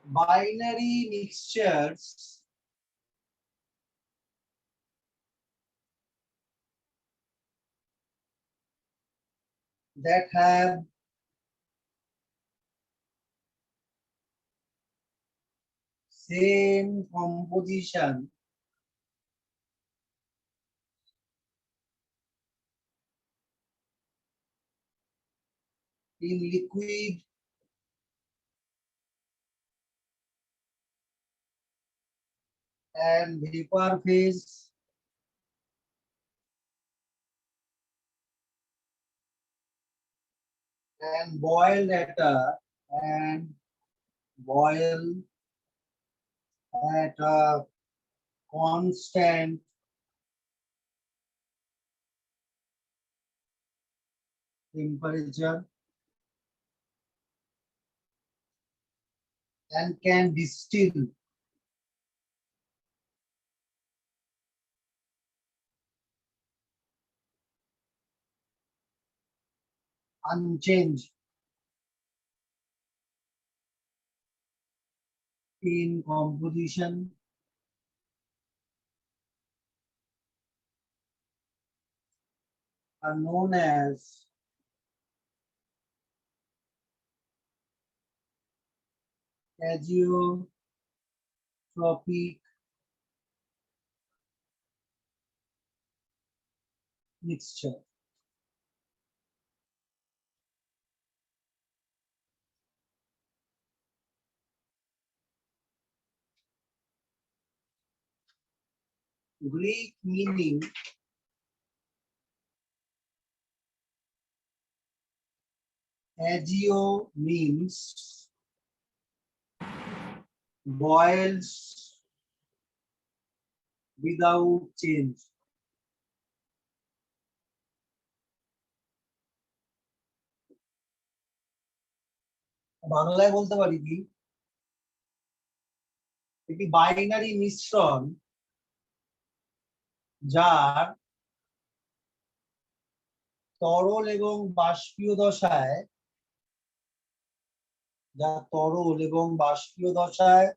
binary mixtures that have same composition in liquid and vapor phase and boil at a constant temperature and can distill unchanged in composition are known as azeotropic mixture. Greek meaning ageo means boils without change. বাংলায় বলতে পারি কি একটি binary মিশ্রণ যার তরল এবং বাষ্পীয় দশায়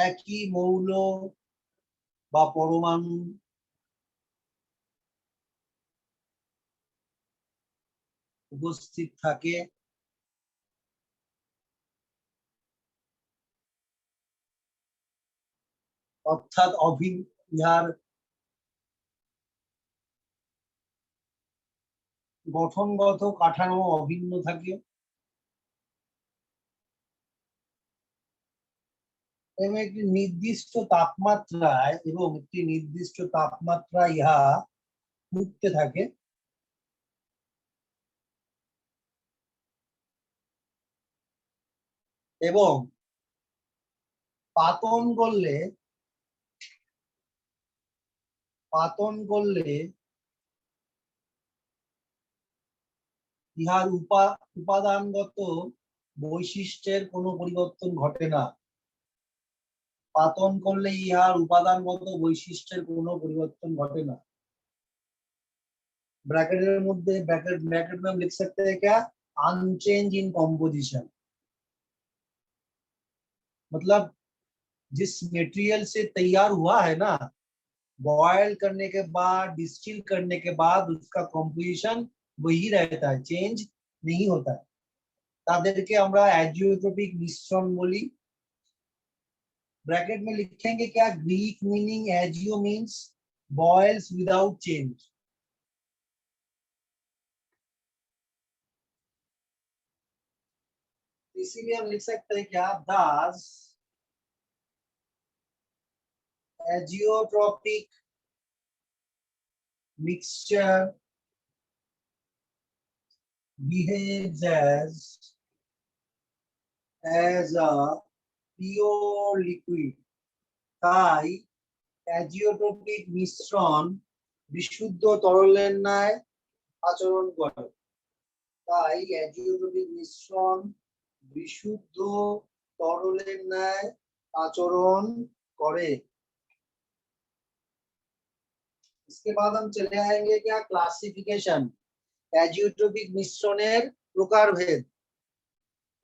একই মৌল বা পরমাণু উপস্থিত থাকে অর্থাৎ ইহার গঠনগত কাঠামো অভিন্ন থাকে এবং একটি নির্দিষ্ট তাপমাত্রায় ইহা ফুটতে থাকে এবং পাতন করলে ইহার উপাদানগত বৈশিষ্ট্যের কোনো পরিবর্তন ঘটে না। পাতন করলে ইহার উপাদানগত বৈশিষ্ট্যের কোনো পরিবর্তন ঘটে না। ब्रैकेट में लिख सकते हैं क्या अनचेंज इन कॉम्पोजिशन, मतलब जिस मटेरियल से तैयार हुआ है ना बॉयल करने के बाद डिस्टिल करने के बाद उसका कॉम्पोजिशन वही रहता है, चेंज नहीं होता है। तादेरके আমরা एजियोट्रोपिक मिश्रण बोली। ब्रैकेट में लिखेंगे क्या Greek meaning azeo means boils without change. इसीलिए हम लिख सकते हैं क्या thus azeotropic mixture behaves as a pure liquid। তাই azeotropic মিশ্রণ বিশুদ্ধ তরলের ন্যায় আচরণ করে। তাই azeotropic মিশ্রণ বিশুদ্ধ তরলের ন্যায় আচরণ করে। इसके बाद हम चले आएंगे क्या, क्लासिफिकेशन, एजियोट्रोपिक मिश्रणের প্রকারভেদ,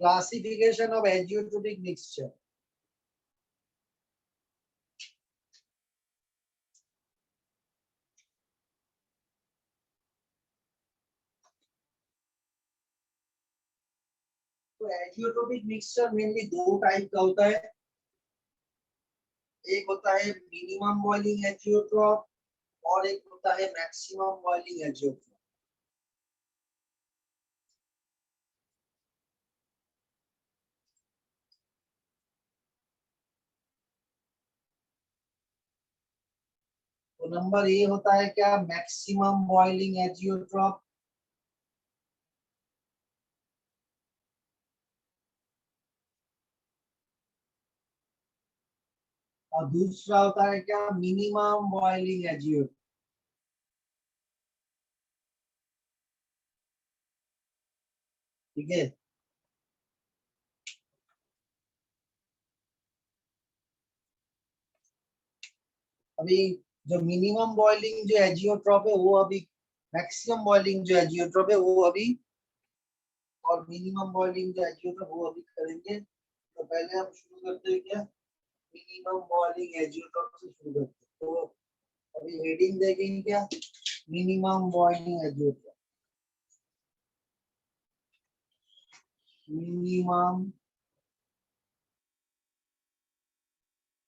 क्लासिफिकेशन ऑफ एजियोट्रोपिक मिक्सचर। तो एजियोट्रोपिक मिक्सचर मेनली दो टाइप का होता है, एक होता है मिनिमम बॉइलिंग एजियोट्रॉप और एक होता है मैक्सिमम बॉइलिंग एजियोट्रॉप। तो नंबर ए होता है क्या, मैक्सिमम बॉइलिंग एजियोट्रॉप, और दूसरा होता है क्या, मिनिमम बॉइलिंग एजियोट्रॉप। ठीक है, अभी जो मिनिमम बॉइलिंग जो एजियोट्रॉप है वो अभी, मैक्सिमम बॉइलिंग जो एजियोट्रॉप है वो अभी, और मिनिमम बॉइलिंग जो एजियोट्रॉप वो अभी करेंगे। तो पहले हम शुरू करते हैं क्या, मिनिमम बॉइलिंग एजियोट्रॉप से शुरू करते हैं। तो अभी हेडिंग देखेंगे क्या, minimum boiling azeotrope, minimum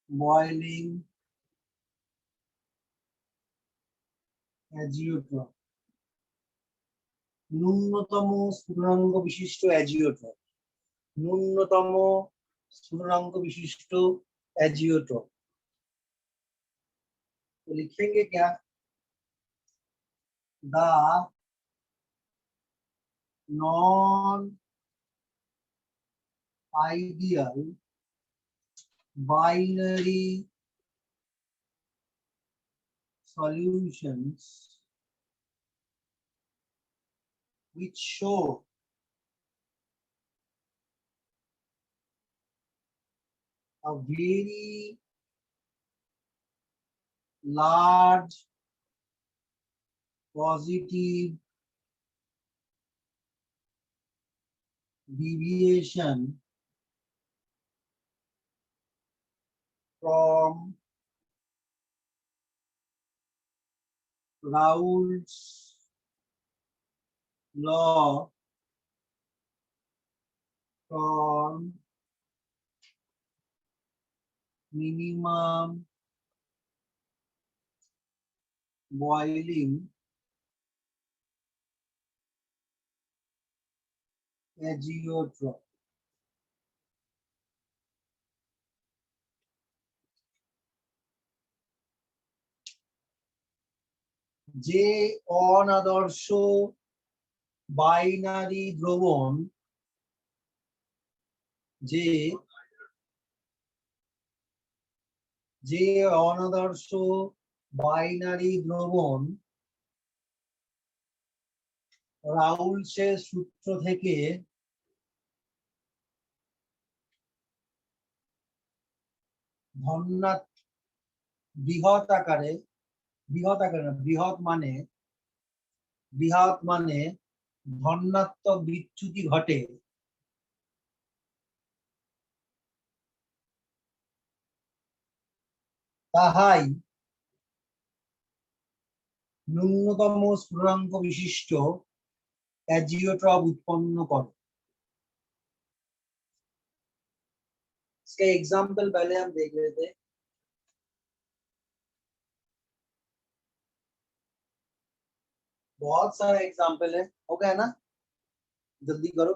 boiling azeotrope, न्यूनतम स्फुटनाঙ্ক विशिष्ट एजियोट्रॉप, न्यूनतम स्फुटनाঙ্ক विशिष्ट एजियोट्रॉप। तो लिखेंगे क्या, the non ideal binary solutions which show a very large positive deviation from Raoult's law from minimum boiling azeotrope। যে অনাদর্শ বাইনারি দ্রবণ, যে যে অনাদর্শ বাইনারি দ্রবণ রাউলসের সূত্র থেকে বৃহৎ আকারে, বৃহৎ আকারে না, বৃহৎ মানে ধনাত্মক বিচ্যুতি ঘটে, তাহাই न्यूनतम स्फुटनाঙ্ক विशिष्ट एजियोट्रॉप उत्पन्न করে। इसका एग्जाम्पल पहले हम देख लेते हैं। बहुत सारा एग्जाम्पल है, हो गया ना, जल्दी करो।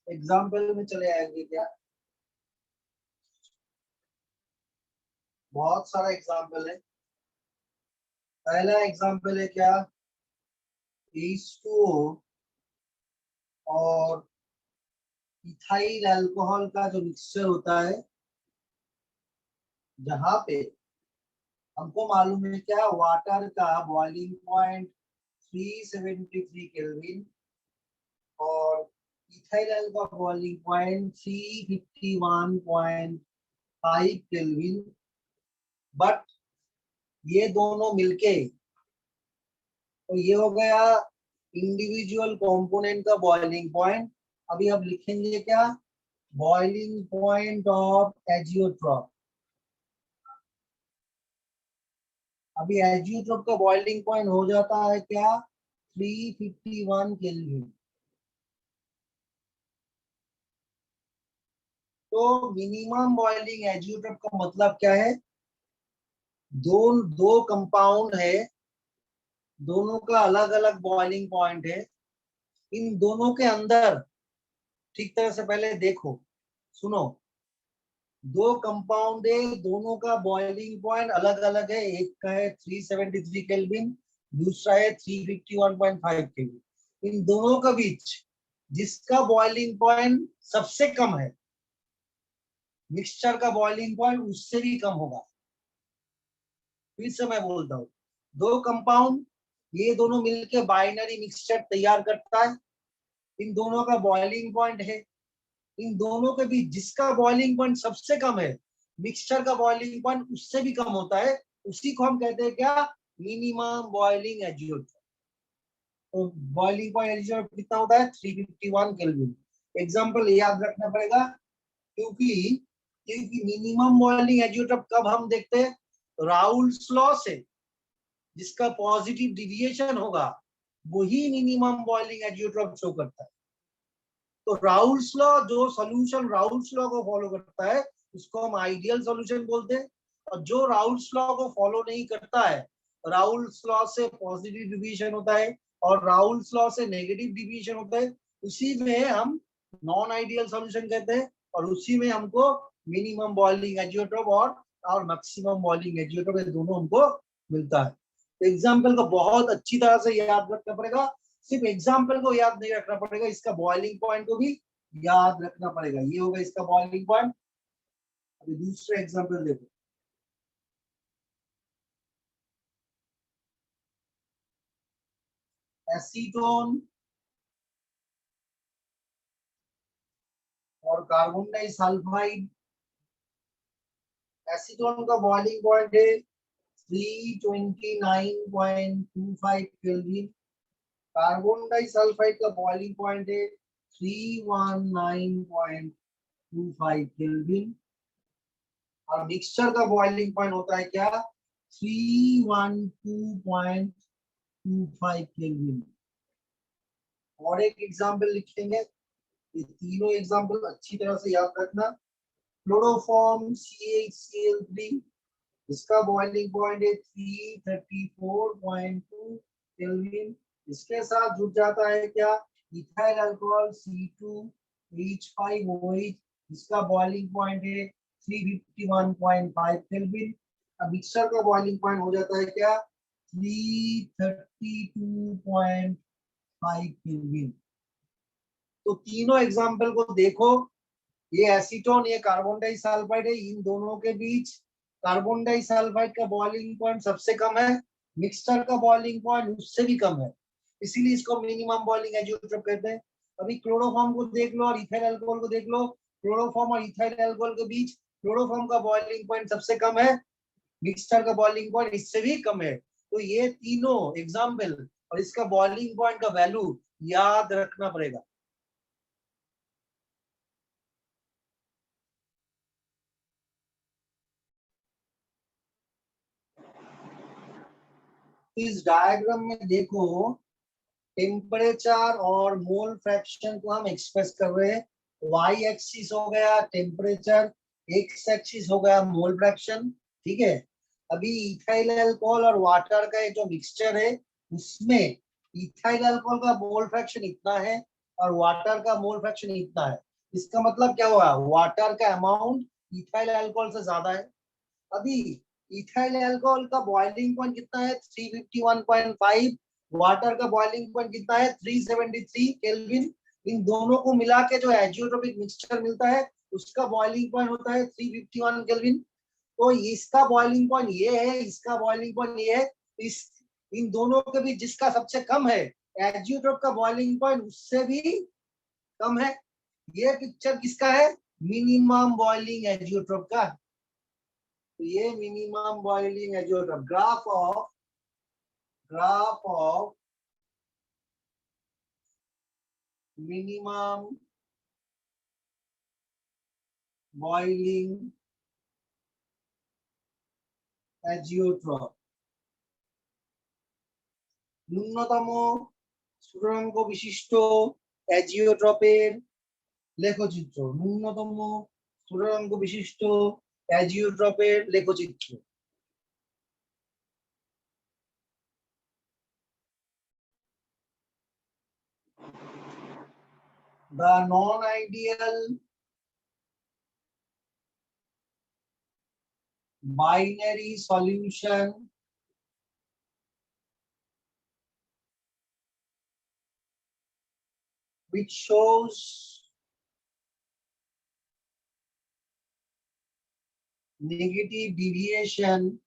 एग्जाम्पल में चले आएंगे क्या, बहुत सारा एग्जाम्पल है। पहला एग्जाम्पल है क्या, H2O और इथाइल अल्कोहल का जो मिक्सचर होता है, जहां पे हमको मालूम है क्या, वाटर का बॉइलिंग पॉइंट 373 केल्विन और इथाइल का बॉइलिंग पॉइंट 351.5 केल्विन। बट ये दोनों मिलके तो ये हो गया इंडिविजुअल कंपोनेंट का बॉइलिंग पॉइंट। अभी आप लिखेंगे क्या? Boiling point of azeotrope. अभी एजियोट्रॉप का बॉइलिंग पॉइंट हो जाता है क्या? 351 केल्विन। तो मिनिमम बॉइलिंग एजियोट्रॉप का मतलब क्या है? दो कंपाउंड है, दोनों का अलग अलग बॉइलिंग पॉइंट है। इन दोनों के अंदर ठीक तरह से पहले देखो, सुनो, दो कंपाउंड है, दोनों का बॉइलिंग पॉइंट अलग अलग है। एक का है 373 केल्विन, दूसरा है 351.5 केल्विन। इन दोनों के बीच जिसका बॉइलिंग पॉइंट सबसे कम है, मिक्सचर का बॉइलिंग पॉइंट उससे भी कम होगा। फिर से मैं बोलता हूँ, दो कंपाउंड, ये दोनों मिलकर बाइनरी मिक्सचर तैयार करता है। इन दोनों का बॉइलिंग पॉइंट है, इन दोनों के बीच जिसका बॉइलिंग पॉइंट सबसे कम है, मिक्सचर का बॉइलिंग पॉइंट उससे भी कम होता है, उसी को हम कहते हैं क्या? Minimum boiling azeotrope. तो बॉइलिंग पॉइंट एजियोट्रॉप कितना होता है? 351 केल्विन। एग्जांपल याद रखना पड़ेगा, क्योंकि क्योंकि मिनिमम बॉइलिंग एजियोट्रॉप कब हम देखते हैं? राउल्स लॉ से जिसका पॉजिटिव डिविएशन होगा वही मिनिमम बॉइलिंग एजियोट्रॉप शो करता है। तो राउल्स लॉ, जो सॉल्यूशन राउल्स लॉ को फॉलो करता है उसको हम आइडियल सॉल्यूशन बोलते हैं। और जो राउल्स लॉ को फॉलो नहीं करता है, राउल्स लॉ से पॉजिटिव डिवीजन होता है और राउल्स लॉ से नेगेटिव डिवीजन होता है, उसी में हम नॉन आइडियल सॉल्यूशन कहते हैं। और उसी में हमको मिनिमम बॉइलिंग एजियोट्रॉप और मैक्सिमम बॉइलिंग एजियोट्रॉप, ये दोनों हमको मिलता है। तो एग्जाम्पल को बहुत अच्छी तरह से याद रखना पड़ेगा। सिर्फ एग्जाम्पल को याद नहीं रखना पड़ेगा, इसका बॉइलिंग पॉइंट को भी याद रखना पड़ेगा। ये होगा इसका बॉइलिंग पॉइंट। अभी दूसरा एग्जाम्पल देखो, एसीटोन और कार्बन डाइसल्फाइड। एसीटोन का बॉइलिंग पॉइंट है 329.25 केल्विन। कार्बन डाइसल्फाइड का बॉइलिंग पॉइंट है 319.25 केल्विन। और मिक्सचर का बॉइलिंग पॉइंट होता है क्या? 312.25 केल्विन। और एक एग्जांपल लिखेंगे, ये तीनों एग्जांपल अच्छी तरह से याद रखना। क्लोरोफॉर्म CH-Cl3, इसका बॉइलिंग पॉइंट है 334.2 केल्विन। इसके साथ जुड़ जाता है क्या? इथाइल अल्कोहल C2H5OH, इसका बॉइलिंग पॉइंट है 351.5 केल्विन। अब मिक्सचर का बॉइलिंग पॉइंट हो जाता है क्या? 332.5 केल्विन। तो तीनों एग्जाम्पल को देखो, ये एसीटोन, ये कार्बन डाइसल्फाइड है, इन दोनों के बीच कार्बन डाइसल्फाइड का बॉइलिंग पॉइंट सबसे कम है, मिक्सचर का बॉइलिंग पॉइंट उससे भी कम है, इसीलिए इसको मिनिमम बॉइलिंग एजियोट्रॉप कहते हैं। अभी क्लोरोफॉर्म को देख लो और इथाइल अल्कोहल को देख लो। क्लोरोफॉर्म और इथाइल अल्कोहल के बीच क्लोरोफॉर्म का बॉइलिंग पॉइंट सबसे कम है, मिक्सचर का बॉइलिंग पॉइंट इससे भी कम है। तो ये तीनों एग्जाम्पल और इसका बॉइलिंग पॉइंट का वैल्यू याद रखना पड़ेगा। इस डायग्राम में देखो, टेम्परेचर और मोल फ्रैक्शन को हम एक्सप्रेस कर रहे हैं। वाई एक्सिस हो गया टेम्परेचर, एक्स एक्सिस हो गया मोल फ्रैक्शन। ठीक है, अभी इथाइल अल्कोहल और वाटर का जो मिक्सचर है उसमें इथाइल अल्कोहल का मोल फ्रैक्शन इतना है और वाटर का मोल फ्रैक्शन इतना है। इसका मतलब क्या हुआ? वाटर का अमाउंट इथाइल अल्कोहल से ज्यादा है। अभी इथाइल अल्कोहल का बॉइलिंग पॉइंट कितना है? 351.5। वाटर का बॉइलिंग पॉइंट कितना है? 373 केल्विन। इन दोनों को मिला के जो एजियोट्रोपिक मिक्सचर मिलता है उसका बॉइलिंग पॉइंट होता है 351 केल्विन। तो इसका बॉइलिंग पॉइंट ये है, इसका बॉइलिंग पॉइंट ये है। इस इन दोनों के बीच जिसका सबसे कम है एजियोट्रॉप का बॉइलिंग पॉइंट उससे भी कम है। ये पिक्चर किसका है? मिनिमम बॉइलिंग एजियोट्रॉप का। तो ये minimum boiling azeotrope graph of minimum boiling azeotrope, ন্যূনতম স্ফুটনাঙ্ক বিশিষ্ট এজিওট্রপের লেখচিত্র, ন্যূনতম স্ফুটনাঙ্ক বিশিষ্ট এজিওট্রপের লেখচিত্র। The non-ideal binary solution which shows negative deviation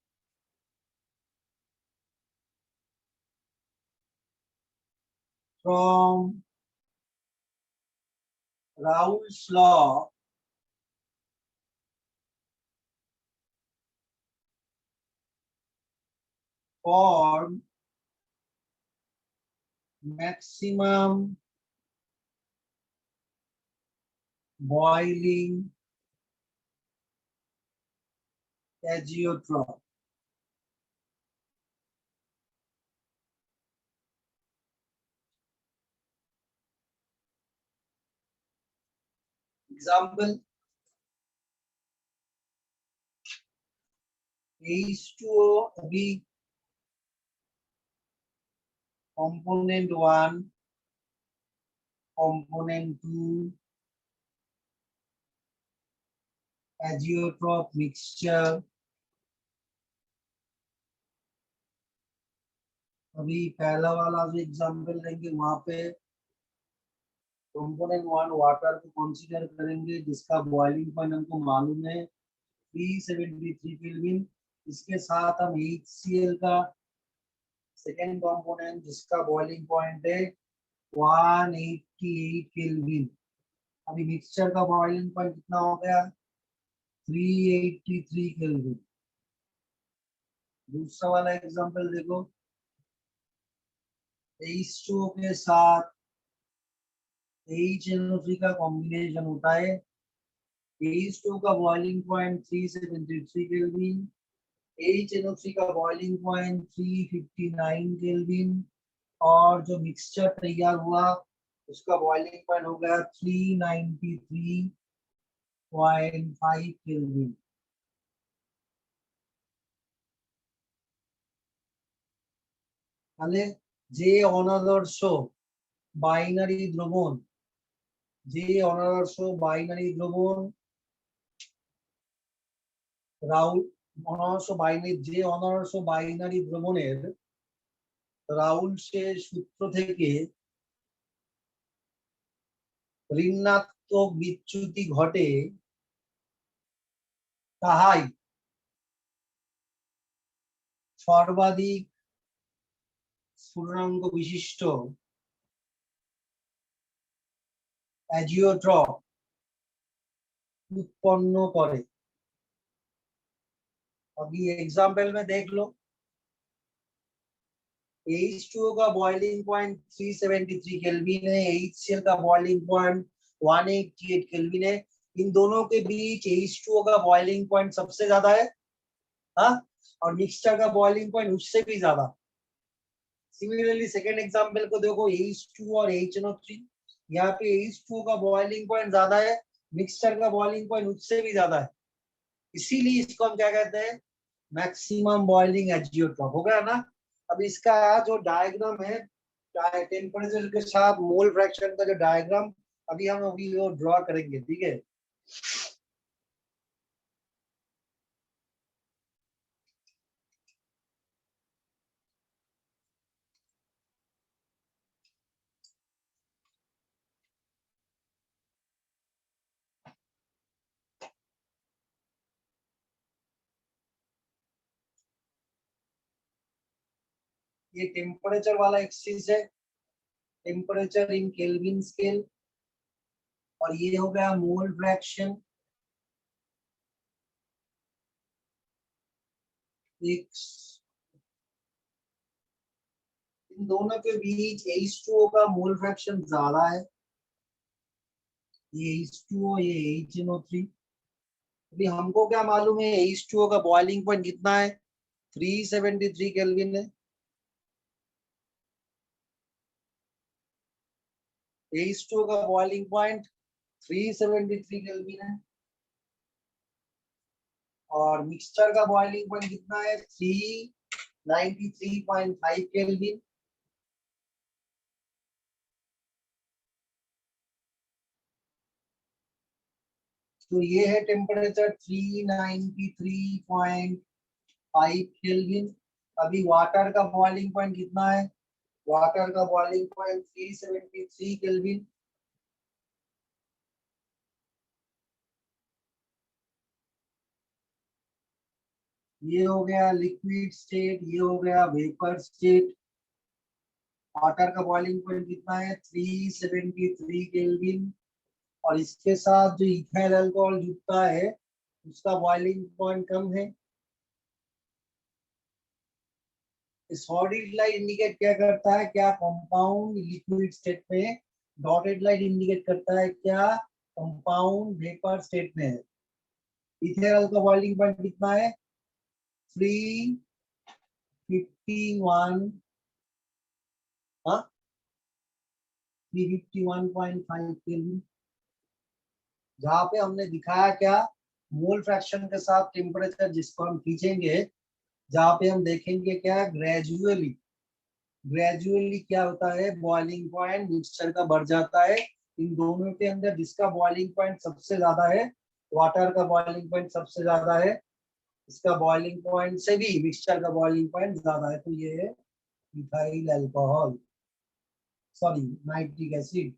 from Raoult's law for maximum boiling azeotrope। Example, H2O अभी component 1, component 2, azeotrope mixture। अभी पहला वाला जो एग्जाम्पल लेंगे वहां पे कंपोनेंट 1 वाटर को कंसीडर करेंगे जिसका बॉइलिंग पॉइंट हमको मालूम है 373 केल्विन। इसके साथ हम HCl का सेकेंड कंपोनेंट जिसका बॉइलिंग पॉइंट है 188 केल्विन। अभी मिक्सचर का बॉइलिंग पॉइंट कितना हो गया? 383 केल्विन। दूसरा वाला एग्जांपल देखो, H2O के साथ HNO3 का कॉम्बिनेशन होता है। H2O का बॉइलिंग पॉइंट 373 केल्विन, HNO3 का बॉइलिंग पॉइंट 359 केल्विन, और जो मिक्सचर तैयार हुआ उसका बॉइलिंग पॉइंट हो गया 393.5 केल्विन। তাহলে যে অনাদর্শ বাইনারি দ্রবণ, যে অনাদর্শ বাইনারি দ্রবণ রাউল অনাদর্শ বাইনারি দ্রবণের রাউলসের সূত্র থেকে ঋণাত্মক বিচ্যুতি ঘটে তাহাই সর্বাধিক স্ফুটনাঙ্ক বিশিষ্ট एजियोट्रॉप उत्पन्न करे। अभी एग्जाम्पल में देख लो, H2O का बॉइलिंग पॉइंट 373 केल्विन है, HCl का बॉइलिंग पॉइंट 188 केल्विन है। इन दोनों के बीच H2O का बॉइलिंग पॉइंट सबसे ज्यादा है, हाँ, और मिक्सचर का बॉइलिंग पॉइंट उससे भी ज्यादा। सिमिलरली सेकेंड एग्जाम्पल को देखो, H2 और HNO3, यहाँ पे H2O का बॉइलिंग पॉइंट ज्यादा है, मिक्सचर का बॉइलिंग पॉइंट उससे भी ज्यादा है, इसीलिए इसको हम क्या कहते हैं? Maximum boiling azeotrope. हो गया ना? अब इसका जो डायग्राम है टेम्परेचर के साथ मोल फ्रैक्शन का जो डायग्राम अभी हम वो ड्रॉ करेंगे, ठीक है? ये टेम्परेचर वाला एक्सिस है, टेम्परेचर इन केल्विन स्केल, और ये हो गया मोल फ्रैक्शन। इन दोनों के बीच H2O का मोल फ्रैक्शन ज्यादा है, ये H2O, ये HNO3। अभी हमको क्या मालूम है H2O का बॉइलिंग पॉइंट कितना है, 373 केल्विन है। H2O का बॉइलिंग पॉइंट 373 केल्विन है, और मिक्सचर का बॉइलिंग पॉइंट कितना है, 393.5 केल्विन। तो ये है टेम्परेचर 393.5 केल्विन। अभी वाटर का बॉइलिंग पॉइंट कितना है, वाटर का बॉइलिंग पॉइंट 373 केल्विन। ये हो गया लिक्विड स्टेट, ये हो गया वेपर स्टेट। वाटर का बॉइलिंग पॉइंट कितना है, 373 केल्विन, और इसके साथ जो इथाइल अल्कोहल जुड़ता है उसका बॉइलिंग पॉइंट कम है। सॉलिड लाइट इंडिकेट क्या करता है, क्या कंपाउंड लिक्विड स्टेट में, डॉटेड लाइट इंडिकेट करता है क्या कंपाउंड वेपर स्टेट में है। इथेनॉल का बॉइलिंग पॉइंट कितना है, 351, हाँ 351.5 केल्विन। जहाँ पे हमने दिखाया क्या, मोल फ्रैक्शन के साथ टेम्परेचर जिसको हम खींचेंगे, जहाँ पे हम देखेंगे क्या ग्रेजुअली, ग्रेजुअली क्या होता है, बॉइलिंग पॉइंट मिक्सचर का बढ़ जाता है। इन दोनों के अंदर जिसका बॉइलिंग पॉइंट सबसे ज्यादा है, वाटर का बॉइलिंग पॉइंट सबसे ज्यादा है, इसका बॉइलिंग पॉइंट से भी मिक्सचर का बॉइलिंग पॉइंट ज्यादा है, तो ये है ethyl alcohol, sorry nitric acid.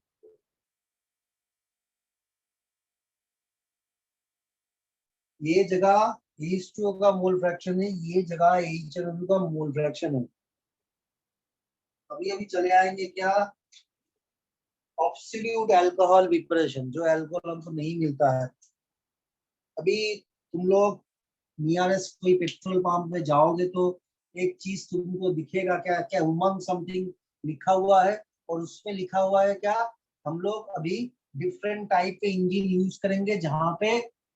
ये जगह H2O का मोल फ्रैक्शन है, ये जगह HNO2 का मोल फ्रैक्शन है। अभी अभी चले आएंगे क्या, ऑब्सोल्यूट अल्कोहल विपरेशन, जो अल्कोहल हमको नहीं मिलता है। अभी तुम लोग नियरेस्ट कोई पेट्रोल पंप में जाओगे तो एक चीज तुमको दिखेगा, क्या क्या उमंग समथिंग लिखा हुआ है, और उसमें लिखा हुआ है क्या, हम लोग अभी डिफरेंट टाइप के इंजन यूज करेंगे जहाँ पे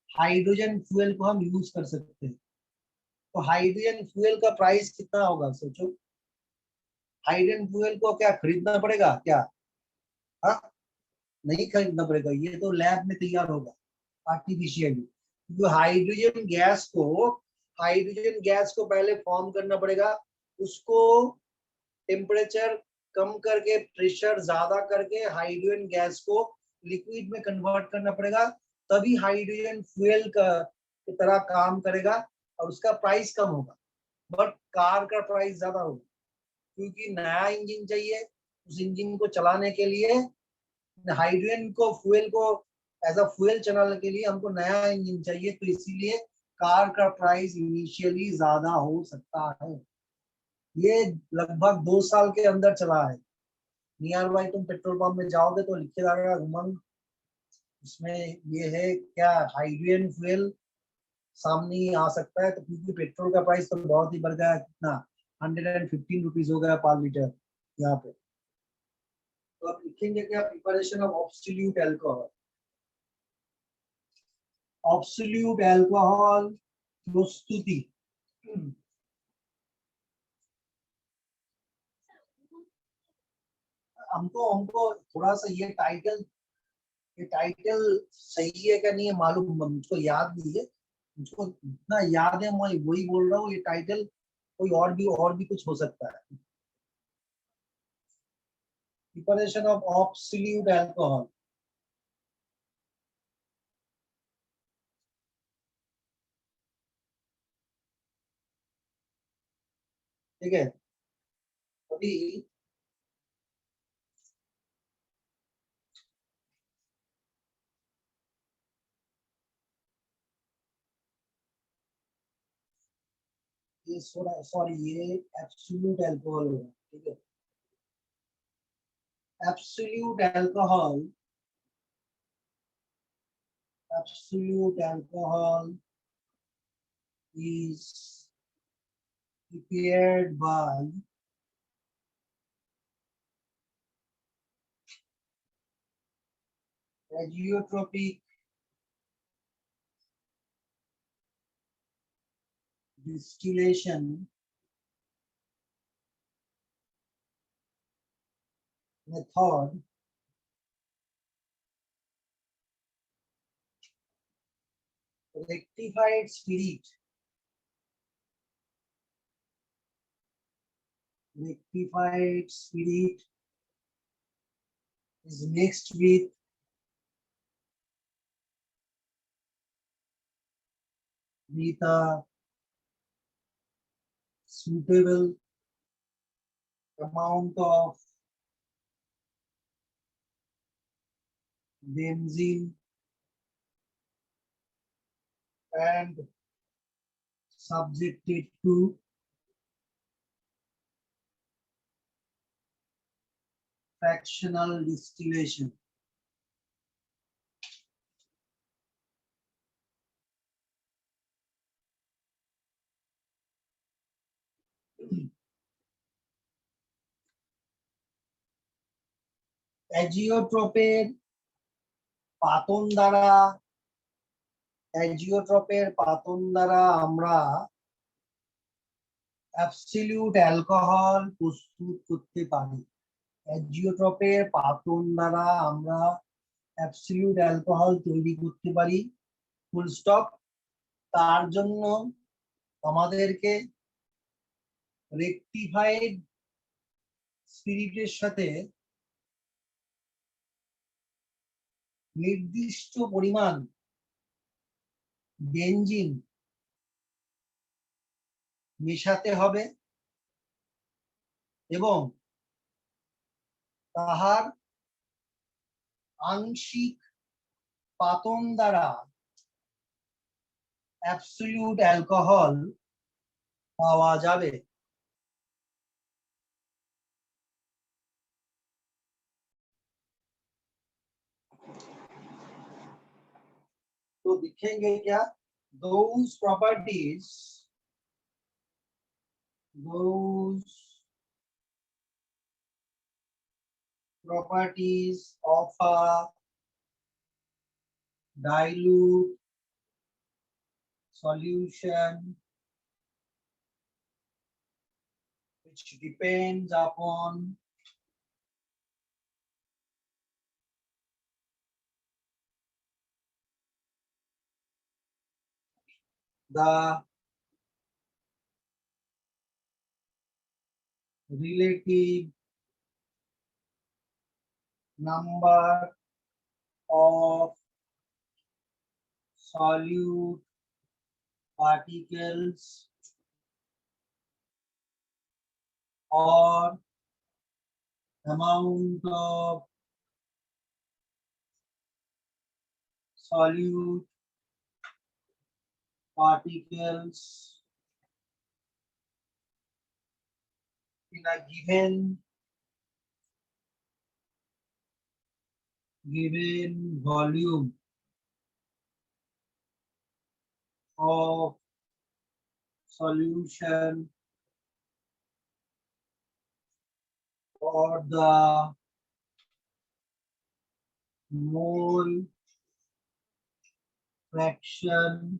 हाइड्रोजन फ्यूल को हम यूज कर सकते हैं। तो हाइड्रोजन फ्यूल का प्राइस कितना होगा सोचो, हाइड्रोजन फ्यूल को क्या खरीदना पड़ेगा क्या, हाँ नहीं खरीदना पड़ेगा, ये तो लैब में तैयार होगा आर्टिफिशियली। क्योंकि हाइड्रोजन गैस को पहले फॉर्म करना पड़ेगा, उसको टेम्परेचर कम करके प्रेशर ज्यादा करके हाइड्रोजन गैस को लिक्विड में कन्वर्ट करना पड़ेगा, तभी हाइड्रोजन फ्यूल का की तरह काम करेगा, और उसका प्राइस कम होगा। बट कार का प्राइस ज्यादा होगा, क्योंकि नया इंजन चाहिए, उस इंजन को चलाने के लिए हाइड्रोजन को फ्यूल को एज अ फ्यूल चलाने के लिए हमको नया इंजन चाहिए, तो इसीलिए कार का प्राइस इनिशियली ज्यादा हो सकता है। ये लगभग 2 साल के अंदर चला है। नियर बाई तुम पेट्रोल पंप में जाओगे तो लिखे जाएगा उमंग, उसमें ये है क्या हाइड्रोजन फ्यूल सामने ही आ सकता है। तो क्योंकि पेट्रोल का प्राइस तो बहुत ही बढ़ गया है, कितना 115 रुपीज हो गया पर लीटर यहाँ पे। तो आप लिखेंगे क्या, preparation of absolute alcohol, absolute alcohol प्रस्तुति। हमको हमको थोड़ा सा ये टाइटल सही है क्या नहीं है मालूम, मुझको याद नहीं है, मुझको इतना याद है मैं वही बोल रहा हूँ, ये टाइटल कोई और भी कुछ हो सकता है। प्रिपरेशन ऑफ ऑब्सोल्यूट अल्कोहल, ठीक है। अभी ये सॉरी ये एब्सोल्यूट अल्कोहल होगा, ठीक है। Absolute alcohol, absolute alcohol is prepared by azeotropic distillation method rectified spirit is mixed with a suitable amount of benzene and subjected to fractional distillation. অ্যাজিওট্রপের পাতন দ্বারা আমরা অ্যাবসলিউট অ্যালকোহল প্রস্তুত করতে পারি। অ্যাজিওট্রপের পাতন দ্বারা আমরা অ্যাবসলিউট অ্যালকোহল তৈরি করতে পারি, ফুল স্টপ। তার জন্য আমাদেরকে রেকটিফাইড স্পিরিটের সাথে নির্দিষ্ট পরিমাণ বেনজিন মেশাতে হবে এবং তাহার আংশিক পাতন দ্বারা অ্যাবসলিউট অ্যালকোহল পাওয়া যাবে। तो दिखेंगे क्या those properties of a dilute solution which depends upon the relative number of solute particles or amount of solute particles in a given volume of solution or the mole fraction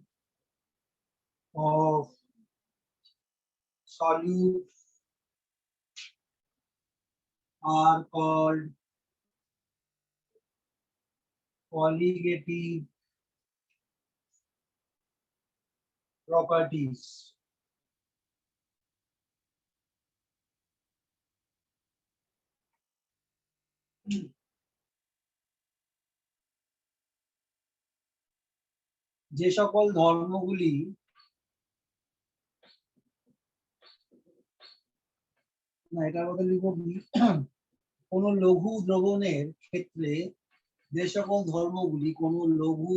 of solute are called colligative properties. যে সকল ধর্মগুলি না এটার মধ্যে লিখব কোন লঘু দ্রবণের ক্ষেত্রে যে সকল ধর্মগুলি কোন লঘু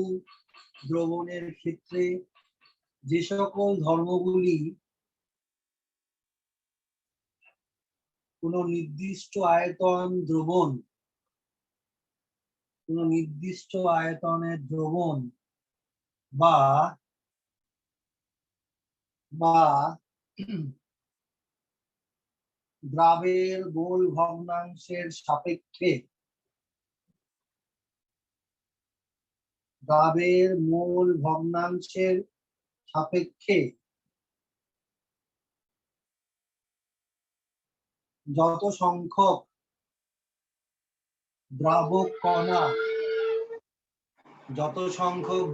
দ্রবণের ক্ষেত্রে যে সকল ধর্মগুলি কোনো নির্দিষ্ট আয়তন দ্রবণ, কোনো নির্দিষ্ট আয়তনের দ্রবণ বা দ্রাবের মোল ভগ্নাংশের সাপেক্ষে, দ্রাবের মোল ভগ্নাংশের সাপেক্ষে যত সংখ্যক দ্রাবক কণা, যত সংখ্যক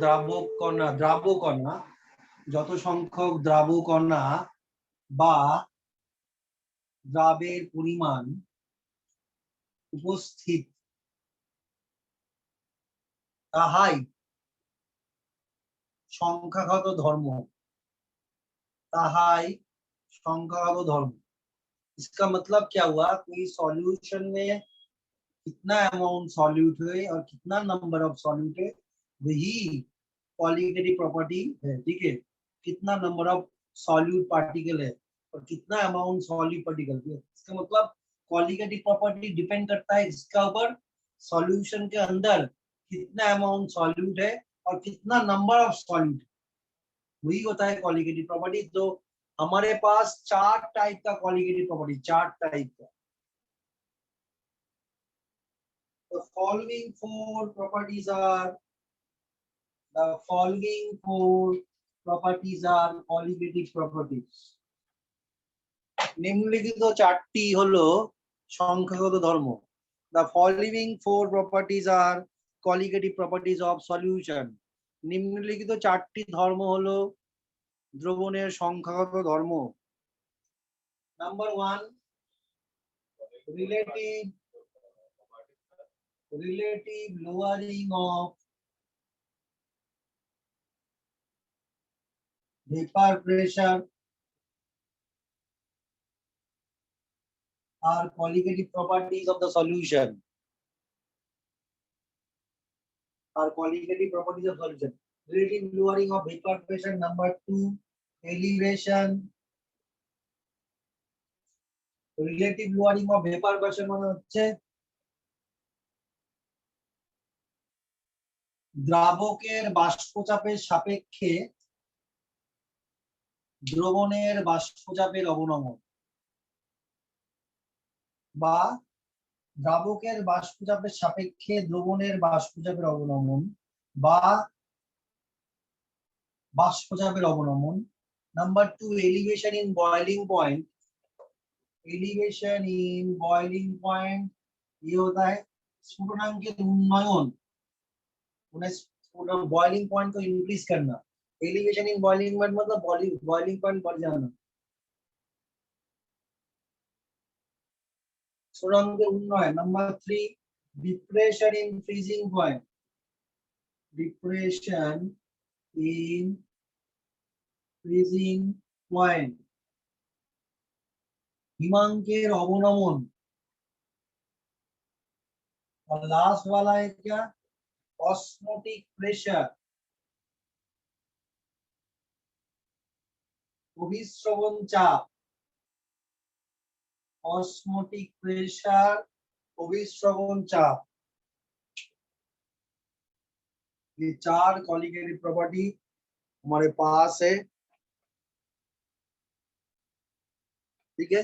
দ্রাবক কণা বা দ্রাবের পরিমাণ উপস্থিত, তাহাই সংখ্যাগত ধর্ম, ताहाई संख्यागत धर्म। इसका मतलब क्या हुआ, कोई सॉल्यूशन में कितना अमाउंट सॉल्यूट है और कितना नंबर ऑफ सॉल्यूट है, वही क्वालिटेटिव प्रॉपर्टी है। ठीक है, कितना नंबर ऑफ सॉल्यूट पार्टिकल है और कितना अमाउंट सॉल्यूट पार्टिकल है, इसका मतलब क्वालिटेटिव प्रॉपर्टी डिपेंड करता है इसका ऊपर सॉल्यूशन के अंदर कितना अमाउंट सॉल्यूट है और कितना नंबर ऑफ सॉल्यूट, वही होता है क्वालिटेटिव प्रॉपर्टी। तो हमारे पास 4 टाइप का क्वालिटेटिव प्रॉपर्टी, 4 टाइप का। The following four properties are qualitative properties। নিম্নলিখিত 4টি হলো সংখ্যাগত ধর্ম। The following four properties are qualitative properties of solution। নিম্নলিখিত 4টি ধর্ম হলো দ্রবণের সংখ্যাগত ধর্ম। Number 1, relative lowering of vapor pressure are qualitative properties of the solution, relative lowering of vapor pressure। Number 2, elevation, relative lowering of vapor pressure মানে হচ্ছে দ্রাবকের বাষ্পচাপের সাপেক্ষে দ্রবণের বাষ্পচাপের অবনমন, বা দ্রাবকের বাষ্পচাপের সাপেক্ষে দ্রবণের বাষ্পচাপের অবনমন বা বাষ্পচাপের অবনমন। Number 2, elevation in boiling point. Elevation in boiling point, ये होता है स्फुटनांकित उन्नयन, उन्हें बॉइलिंग पॉइंट को इंक्रीज करना। एलिवेशन इन बॉइलिंग पॉइंट मतलब बॉइलिंग पॉइंट बढ़ जाना। स्फुटनांकित उन्नयन। Number 3, depression in freezing point. Depression in freezing point, हिमांकेर अवनमन। और लास्ट वाला है क्या, ऑस्मोटिक प्रेशर, अभिस्रवण चाप। ऑस्मोटिक प्रेशर, अभिस्रवण चाप, ये 4 क्वालिटेटिव प्रॉपर्टी हमारे पास है। ठीक है,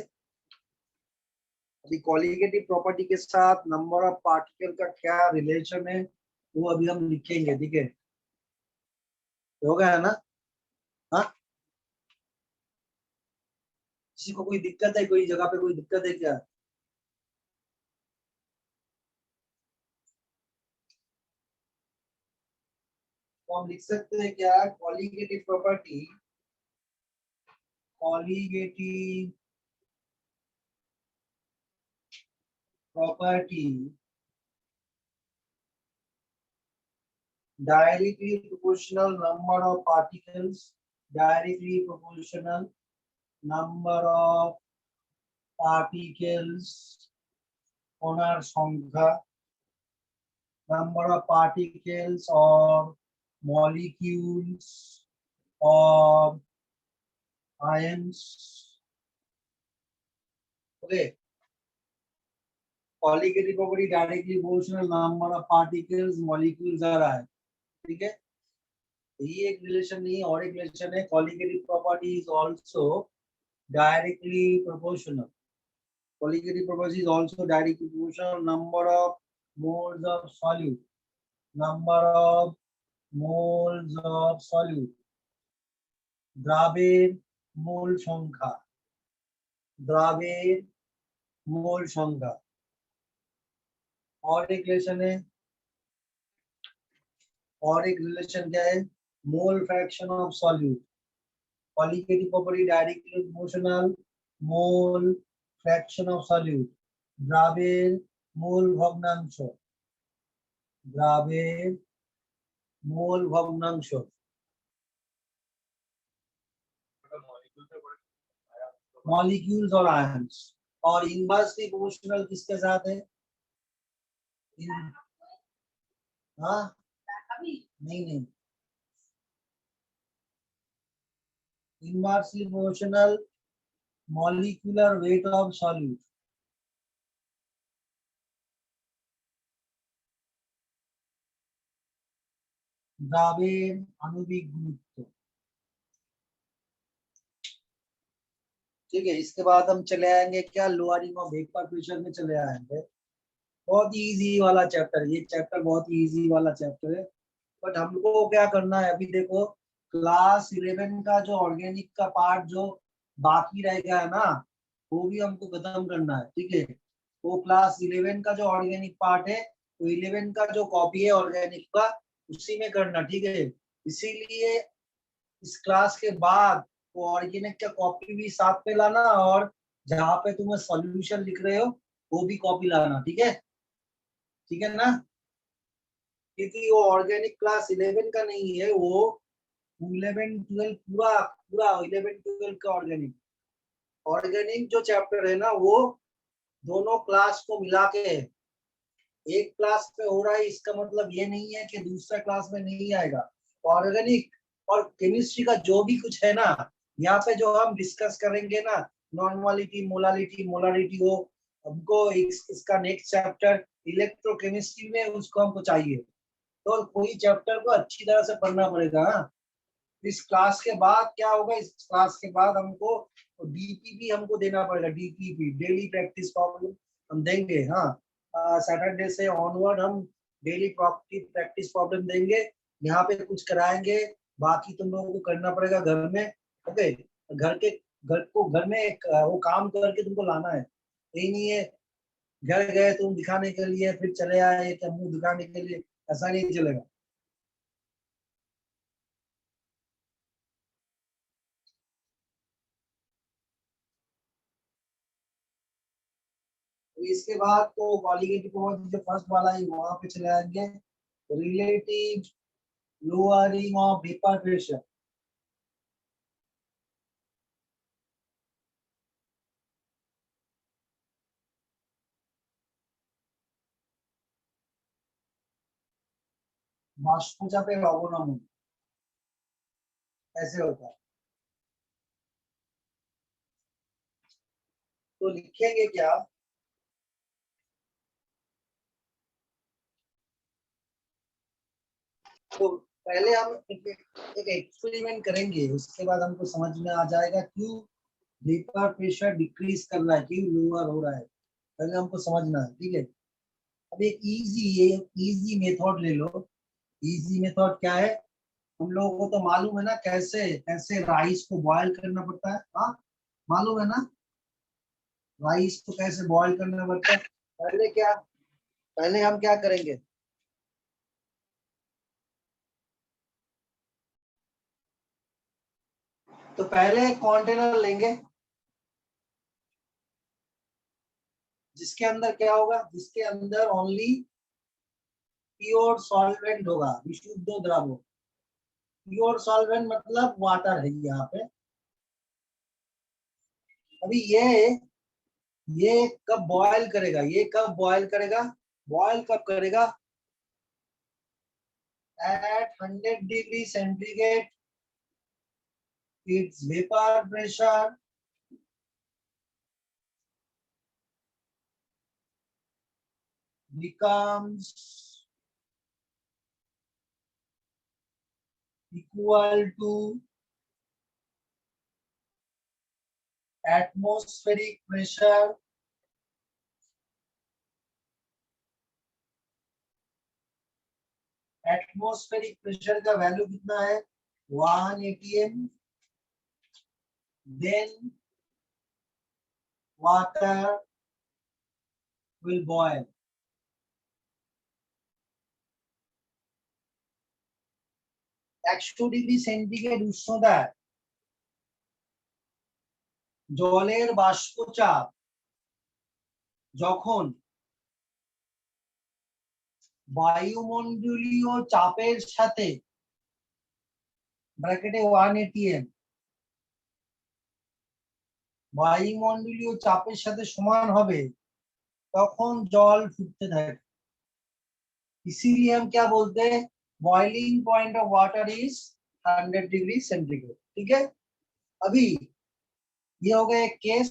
अभी क्वालिटेटिव प्रॉपर्टी के साथ नंबर ऑफ पार्टिकल का क्या रिलेशन है वो अभी हम लिखेंगे। ठीक है, हो गया है ना। हाँ, किसी को कोई दिक्कत है, कोई जगह पे कोई दिक्कत है क्या? तो हम लिख सकते हैं क्या, qualitative property, qualitative property directly proportional number of particles, directly proportional number of particles, কণার সংখ্যা, number of particles or molecules of ions। okay, colligative property directly proportional number of particles molecules आ रहा है, ठीक है। ये एक रिलेशन नहीं है, और एक रिलेशन है, colligative property is also directly proportional. Colligative property is also directly proportional. Number of moles of solute. Number of moles of solute. দ্রাবের মোল সংখ্যা, দ্রাবের मोल संख्या। और एक रिलेशन है, और एक रिलेशन क्या है, mole fraction of solute. Colligative property directly proportional, mole fraction of solute, द्रावेर मोल भग्नांश, द्रावेर मोल भग्नांश। मॉलिक्यूल्स और आयंस। और इनवर्सली प्रोपोर्शनल किसके साथ है? हाँ नहीं नहीं, inversely proportional molecular weight of solute. द्रावेर आणविक गुरुत्व, ठीक है। इसके बाद हम चले आएंगे क्या, लोअरिंग ऑफ वेपर प्रेशर में चले आएंगे। बहुत इजी वाला चैप्टर, ये चैप्टर बहुत ही इजी वाला चैप्टर है। बट हमको क्या करना है, अभी देखो क्लास 11 का जो ऑर्गेनिक का पार्ट जो बाकी रह गया है ना, वो भी हमको खत्म करना है, ठीक है। वो क्लास 11 का जो ऑर्गेनिक पार्ट है, वो 11 का जो कॉपी है ऑर्गेनिक का, उसी में करना, ठीक है। इसीलिए इस क्लास के बाद वो ऑर्गेनिक का कॉपी भी साथ में लाना, और जहाँ पे तुम्हें सॉल्यूशन लिख रहे हो वो भी कॉपी लाना, ठीक है ना। क्योंकि वो ऑर्गेनिक क्लास 11 का नहीं है, वो 11 12 पूरा पूरा 11 12 का ऑर्गेनिक। ऑर्गेनिक जो चैप्टर है ना, वो दोनों क्लास को मिला के है। एक क्लास पे हो रहा है, इसका मतलब ये नहीं है कि दूसरा क्लास में नहीं आएगा। ऑर्गेनिक और केमिस्ट्री का जो भी कुछ है ना, यहाँ पे जो हम डिस्कस करेंगे ना, नॉर्मलिटी मोलालिटी मोलारिटी, वो हमको इसका नेक्स्ट चैप्टर इलेक्ट्रोकेमिस्ट्री में उसको हमको चाहिए। तो कोई चैप्टर को अच्छी तरह से पढ़ना पड़ेगा। हाँ, इस क्लास के बाद क्या होगा, इस क्लास के बाद हमको डीपीपी हमको देना पड़ेगा, डीपीपी डेली प्रैक्टिस प्रॉब्लम हम देंगे। हाँ, सैटरडे से ऑनवर्ड हम डेली प्रैक्टिस प्रॉब्लम देंगे, यहाँ पे कुछ कराएंगे, बाकी तुम लोगों को करना पड़ेगा घर में। ओके, घर में एक वो काम करके तुमको लाना है। यही नहीं है घर गए तुम दिखाने के लिए फिर चले आए क्या मुंह दिखाने के लिए, ऐसा नहीं चलेगा। तो इसके बाद तो कॉलिगेटिव प्रॉपर्टी जो फर्स्ट वाला है वहां पे चले आएंगे, relative lowering of vapour pressure. वाष्पोचापे लवणम ऐसे होता है। तो लिखेंगे क्या, तो पहले हम एक एक्सपेरिमेंट करेंगे, उसके बाद हमको समझ में आ जाएगा क्यों वेपर प्रेशर डिक्रीज कर रहा है, क्यों लोअर हो रहा है, पहले हमको समझना है, ठीक है। अब एक इजी मेथड ले लो। इजी मेथड क्या है, हम लोगों को तो मालूम है ना कैसे कैसे राइस को बॉयल करना पड़ता है। हाँ, मालूम है ना राइस को कैसे बॉयल करना पड़ता है। पहले हम क्या करेंगे, तो पहले एक कंटेनर लेंगे जिसके अंदर क्या होगा, जिसके अंदर ओनली प्योर सॉल्वेंट होगा, विशुद्ध द्रव। प्योर सॉल्वेंट मतलब वाटर है यहाँ पे। अभी ये कब बॉयल करेगा, ये कब बॉयल करेगा, बॉयल कब करेगा, at 100 degree centigrade its vapor pressure becomes equal to atmospheric pressure atmospheric pressure का वैल्यू कितना है 1 atm then water will boil 100 degree centigrade উষ্ণতায় জলের বাষ্পচাপ যখন বায়ুমণ্ডলীয় চাপের সাথে ব্র্যাকেটে 1 atm বায়ুমণ্ডলীয় চাপের সাথে সমান হবে তখন জল ফুটতে থাকে इसीलिए हम क्या बोलते हैं boiling point of water is 100 degree centigrade ठीक है अभी ये हो गया एक केस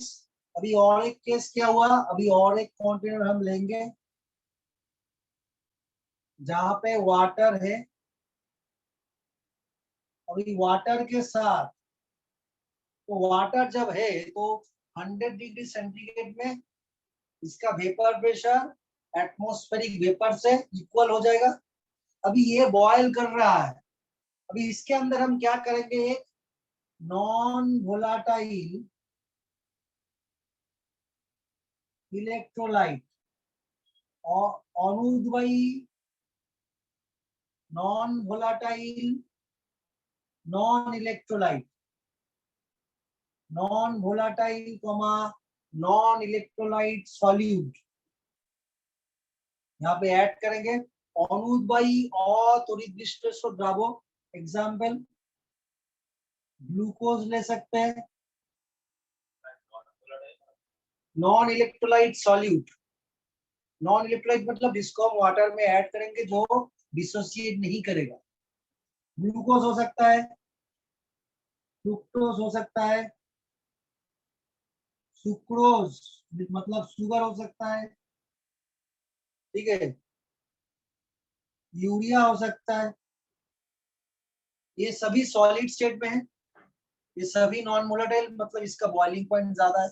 अभी और एक केस क्या हुआ अभी और एक कंटेनर हम लेंगे जहां पे वाटर है अभी वाटर के साथ तो वाटर जब है तो 100 डिग्री सेंटीग्रेड में इसका वेपर प्रेशर एटमॉस्फेरिक वेपर से इक्वल हो जाएगा अभी ये बॉयल कर रहा है अभी इसके अंदर हम क्या करेंगे एक नॉन वोलाटाइल इलेक्ट्रोलाइट और अनुद्वयी non volatile non electrolyte non volatile comma non electrolyte solute यहाँ पे ऐड करेंगे अनुद्वयी अतरित विश्लेष्य द्रव्य एग्जाम्पल ग्लूकोज ले सकते हैं non electrolyte solute non electrolyte मतलब जिसको हम वाटर में ऐड करेंगे जो डिसोसिएट नहीं करेगा ग्लूकोज हो सकता है फ्रुक्टोज हो सकता है सुक्रोज मतलब शुगर हो सकता है ठीक है यूरिया हो सकता है ये सभी सॉलिड स्टेट में है ये सभी नॉन वोलेटाइल मतलब इसका बॉइलिंग पॉइंट ज्यादा है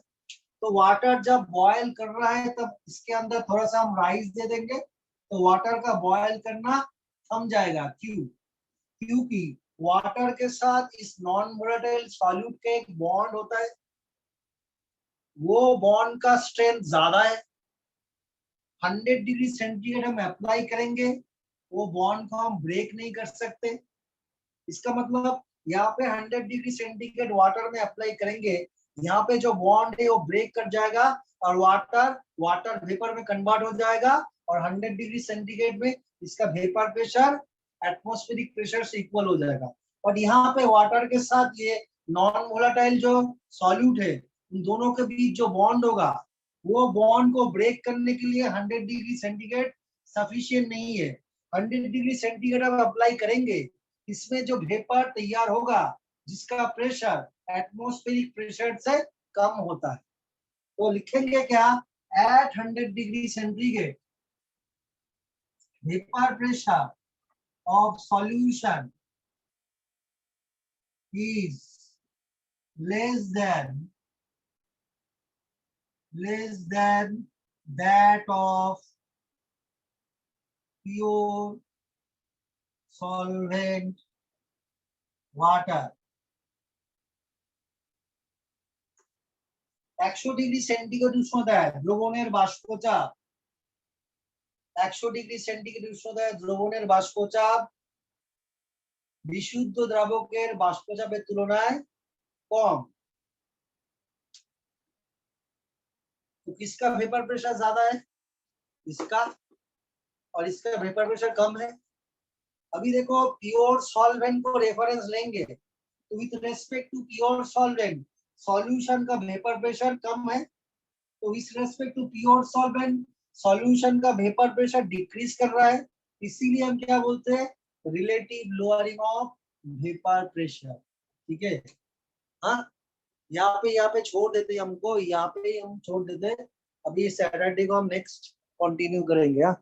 तो वाटर जब बॉयल कर रहा है तब इसके अंदर थोड़ा सा हम राइस दे देंगे तो वाटर का बॉयल करना थम जाएगा क्यों क्योंकि वाटर के साथ इस नॉन वोलेटाइल सॉल्यूट का एक बॉन्ड होता है वो बॉन्ड का स्ट्रेंथ ज्यादा है 100 डिग्री सेंटीग्रेड हम अप्लाई करेंगे वो बॉन्ड को हम ब्रेक नहीं कर सकते इसका मतलब यहाँ पे 100 डिग्री सेंटीग्रेड वाटर में अप्लाई करेंगे यहाँ पे जो बॉन्ड है वो ब्रेक कर जाएगा और वाटर वेपर में कन्वर्ट हो जाएगा और 100 डिग्री सेंटीग्रेड में इसका वेपर प्रेशर एटमॉस्फेरिक प्रेशर से इक्वल हो जाएगा और यहाँ पे वाटर के साथ ये नॉन वोलेटाइल जो सॉल्यूट है उन दोनों के बीच जो बॉन्ड होगा वो बॉन्ड को ब्रेक करने के लिए 100 डिग्री सेंटीग्रेड सफिशिएंट नहीं है 100 डिग्री सेंटीग्रेड हम अप्लाई करेंगे इसमें जो वेपर तैयार होगा जिसका प्रेशर एटमॉस्फेरिक प्रेशर से कम होता है तो लिखेंगे क्या at 100 degree centigrade vapour pressure of solution is less than that of pure solvent water 100 degree centigrade উষ্ণতায় দ্রবণের বাষ্পচাপ 100 ডিগ্রি সেন্টিগ্রেড উষ্ণতায় দ্রবণের বাষ্পচাপ বিশুদ্ধ দ্রাবকের বাষ্পচাপের তুলনায় कम तो किसका वेपर प्रेशर ज्यादा है इसका और इसका वेपर प्रेशर कम है अभी देखो प्योर सॉल्वेंट को रेफरेंस लेंगे तो with respect to pure solvent solution का वेपर प्रेशर कम है तो with respect to pure solvent solution का वेपर प्रेशर डिक्रीज कर रहा है इसीलिए हम क्या बोलते हैं relative lowering of vapour pressure ठीक है हाँ यहाँ पे छोड़ देते हमको यहाँ पे हम छोड़ देते अभी सैटरडे को हम नेक्स्ट कंटिन्यू करेंगे। हाँ।